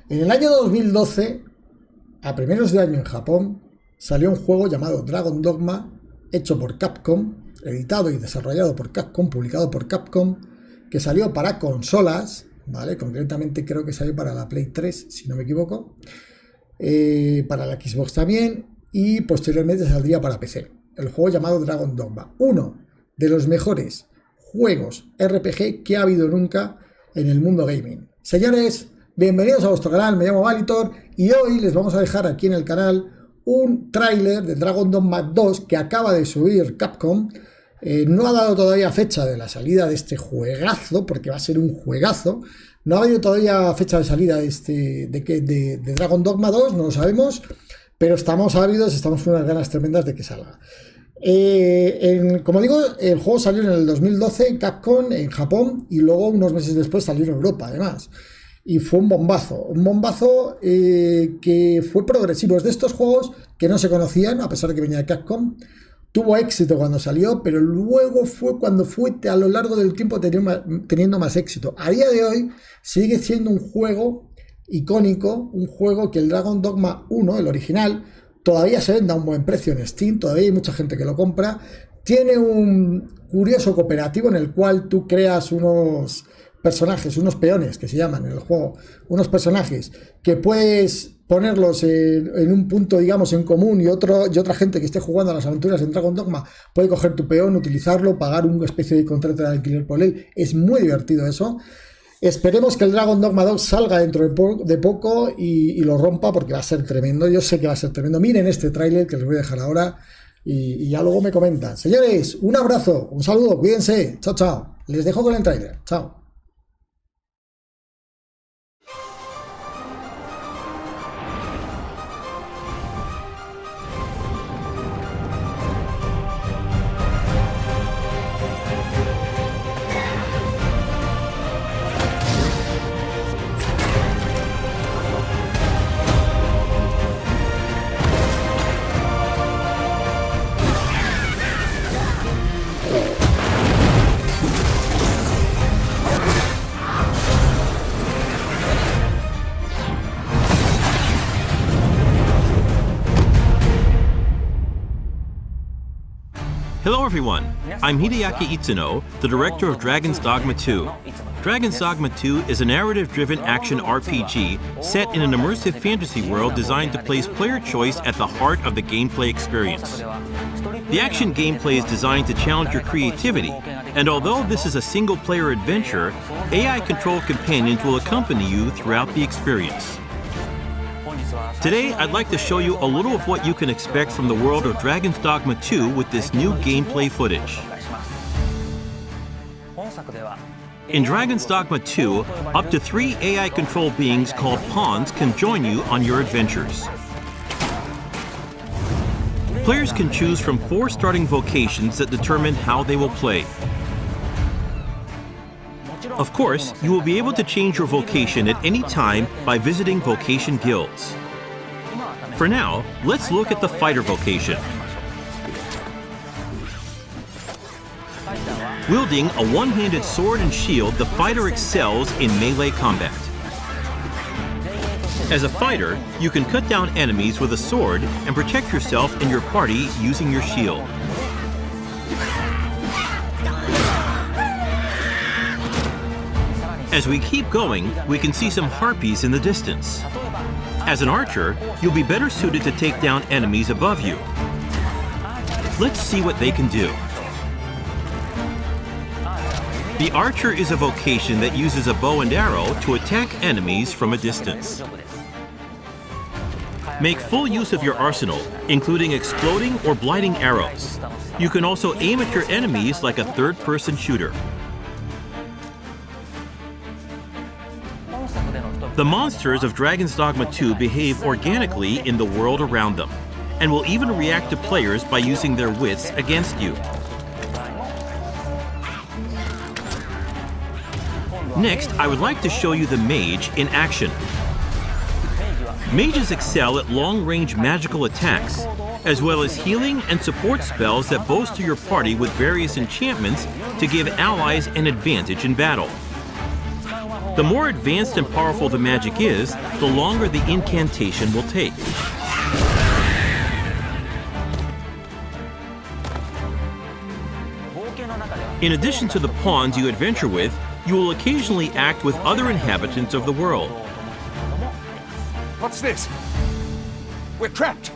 En el año 2012, a primeros de año en Japón, salió un juego llamado Dragon Dogma, hecho por Capcom, editado y desarrollado por Capcom, publicado por Capcom, que salió para consolas, ¿vale? Concretamente creo que salió para la Play 3, si no me equivoco, para la Xbox también, y posteriormente saldría para PC. El juego llamado Dragon Dogma, uno de los mejores juegos RPG que ha habido nunca en el mundo gaming. Señores, bienvenidos a vuestro canal, me llamo Valitor y hoy les vamos a dejar aquí en el canal un tráiler de Dragon Dogma 2 que acaba de subir Capcom. No ha dado todavía fecha de la salida de este juegazo, porque va a ser un juegazo. No ha habido todavía fecha de salida de Dragon Dogma 2, no lo sabemos, pero estamos ávidos, estamos con unas ganas tremendas de que salga. Como digo, el juego salió en el 2012 en Capcom, en Japón, y luego unos meses después salió en Europa, además. Y fue un bombazo que fue progresivo. Es de estos juegos que no se conocían, a pesar de que venía de Capcom. Tuvo éxito cuando salió, pero luego fue cuando fue a lo largo del tiempo teniendo más éxito. A día de hoy sigue siendo un juego icónico, un juego que el Dragon Dogma 1, el original, todavía se vende a un buen precio en Steam, todavía hay mucha gente que lo compra. Tiene un curioso cooperativo en el cual tú creas unos personajes, unos peones que se llaman en el juego, unos personajes que puedes ponerlos en un punto, digamos, en común, y otra gente que esté jugando a las aventuras en Dragon Dogma puede coger tu peón, utilizarlo, pagar una especie de contrato de alquiler por él. Es muy divertido eso. Esperemos que el Dragon Dogma 2 salga dentro de poco y lo rompa, porque va a ser tremendo. Yo sé que va a ser tremendo. Miren este tráiler que les voy a dejar ahora y ya luego me comentan. Señores, un abrazo, un saludo, cuídense. Chao, chao. Les dejo con el tráiler. Chao. Hello everyone, I'm Hideaki Itsuno, the director of Dragon's Dogma 2. Dragon's Dogma 2 is a narrative-driven action RPG set in an immersive fantasy world designed to place player choice at the heart of the gameplay experience. The action gameplay is designed to challenge your creativity, and although this is a single-player adventure, AI-controlled companions will accompany you throughout the experience. Today, I'd like to show you a little of what you can expect from the world of Dragon's Dogma 2 with this new gameplay footage. In Dragon's Dogma 2, up to 3 AI-controlled beings called pawns can join you on your adventures. Players can choose from 4 starting vocations that determine how they will play. Of course, you will be able to change your vocation at any time by visiting vocation guilds. For now, let's look at the fighter vocation. Wielding a one-handed sword and shield, the fighter excels in melee combat. As a fighter, you can cut down enemies with a sword and protect yourself and your party using your shield. As we keep going, we can see some harpies in the distance. As an archer, you'll be better suited to take down enemies above you. Let's see what they can do. The archer is a vocation that uses a bow and arrow to attack enemies from a distance. Make full use of your arsenal, including exploding or blighting arrows. You can also aim at your enemies like a third-person shooter. The monsters of Dragon's Dogma 2 behave organically in the world around them, and will even react to players by using their wits against you. Next, I would like to show you the mage in action. Mages excel at long-range magical attacks, as well as healing and support spells that bolster your party with various enchantments to give allies an advantage in battle. The more advanced and powerful the magic is, the longer the incantation will take. In addition to the pawns you adventure with, you will occasionally act with other inhabitants of the world. What's this? We're trapped!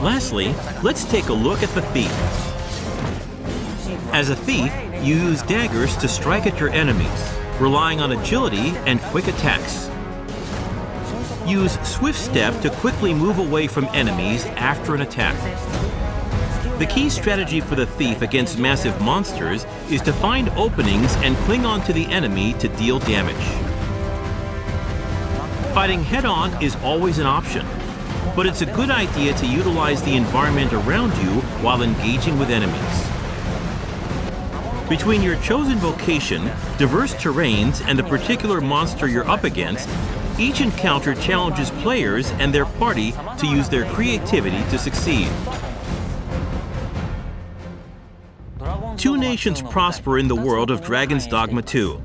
Lastly, let's take a look at the thief. As a thief, you use daggers to strike at your enemies, relying on agility and quick attacks. Use Swift Step to quickly move away from enemies after an attack. The key strategy for the thief against massive monsters is to find openings and cling on to the enemy to deal damage. Fighting head-on is always an option, but it's a good idea to utilize the environment around you while engaging with enemies. Between your chosen vocation, diverse terrains, and the particular monster you're up against, each encounter challenges players and their party to use their creativity to succeed. Two nations prosper in the world of Dragon's Dogma 2.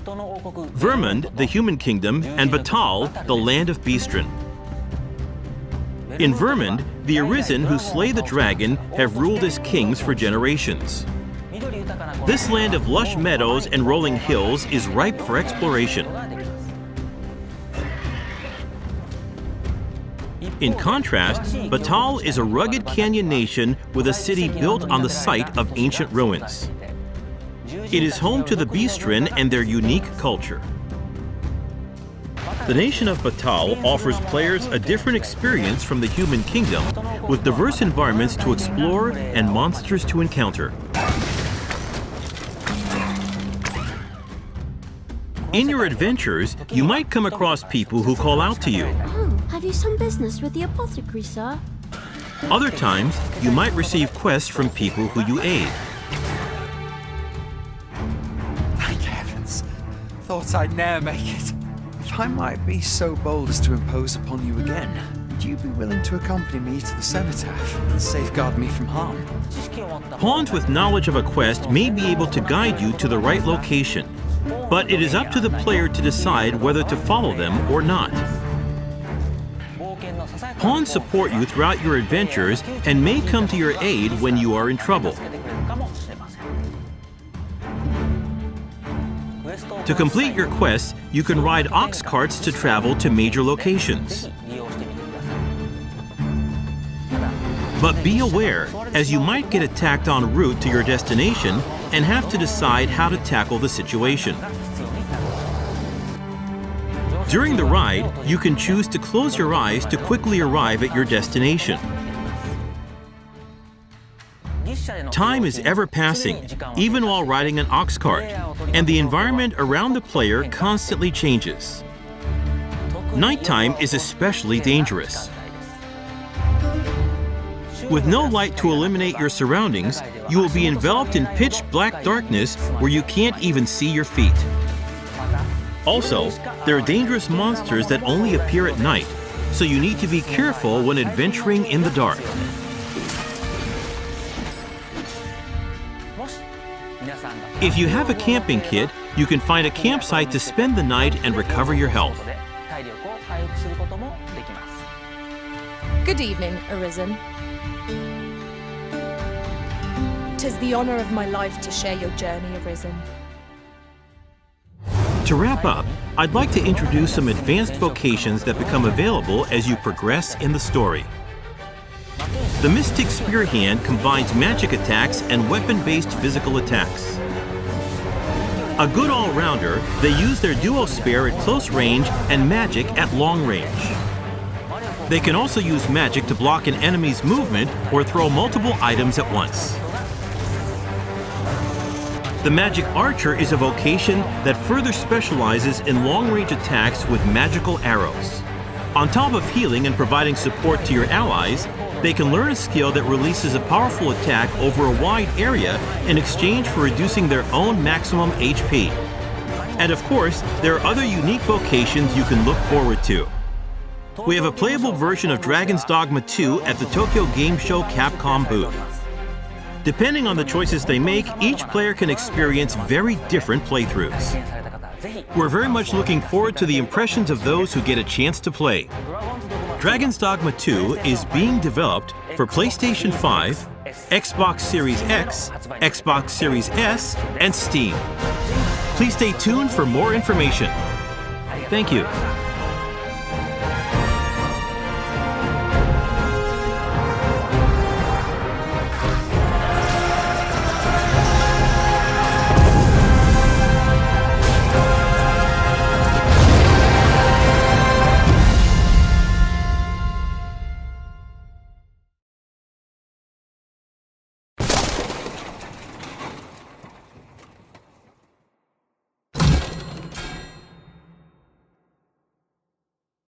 Vermund, the human kingdom, and Batal, the land of Beastren. In Vermund, the Arisen who slay the dragon have ruled as kings for generations. This land of lush meadows and rolling hills is ripe for exploration. In contrast, Batal is a rugged canyon nation with a city built on the site of ancient ruins. It is home to the Beastren and their unique culture. The nation of Batal offers players a different experience from the human kingdom, with diverse environments to explore and monsters to encounter. In your adventures, you might come across people who call out to you. Oh, have you some business with the apothecary, sir? Other times, you might receive quests from people who you aid. Thank heavens. Thought I'd ne'er make it. If I might be so bold as to impose upon you again, would you be willing to accompany me to the cenotaph and safeguard me from harm? Pawns with knowledge of a quest may be able to guide you to the right location, but it is up to the player to decide whether to follow them or not. Pawns support you throughout your adventures and may come to your aid when you are in trouble. To complete your quests, you can ride ox carts to travel to major locations. But be aware, as you might get attacked en route to your destination and have to decide how to tackle the situation. During the ride, you can choose to close your eyes to quickly arrive at your destination. Time is ever passing, even while riding an ox cart, and the environment around the player constantly changes. Nighttime is especially dangerous. With no light to illuminate your surroundings, you will be enveloped in pitch black darkness where you can't even see your feet. Also, there are dangerous monsters that only appear at night, so you need to be careful when adventuring in the dark. If you have a camping kit, you can find a campsite to spend the night and recover your health. Good evening, Arisen. 'Tis the honor of my life to share your journey, Arisen. To wrap up, I'd like to introduce some advanced vocations that become available as you progress in the story. The Mystic Spear Hand combines magic attacks and weapon-based physical attacks. A good all-rounder, they use their duo spear at close range and magic at long range. They can also use magic to block an enemy's movement or throw multiple items at once. The Magic Archer is a vocation that further specializes in long-range attacks with magical arrows. On top of healing and providing support to your allies, they can learn a skill that releases a powerful attack over a wide area in exchange for reducing their own maximum HP. And of course, there are other unique vocations you can look forward to. We have a playable version of Dragon's Dogma 2 at the Tokyo Game Show Capcom booth. Depending on the choices they make, each player can experience very different playthroughs. We're very much looking forward to the impressions of those who get a chance to play. Dragon's Dogma 2 is being developed for PlayStation 5, Xbox Series X, Xbox Series S, and Steam. Please stay tuned for more information. Thank you.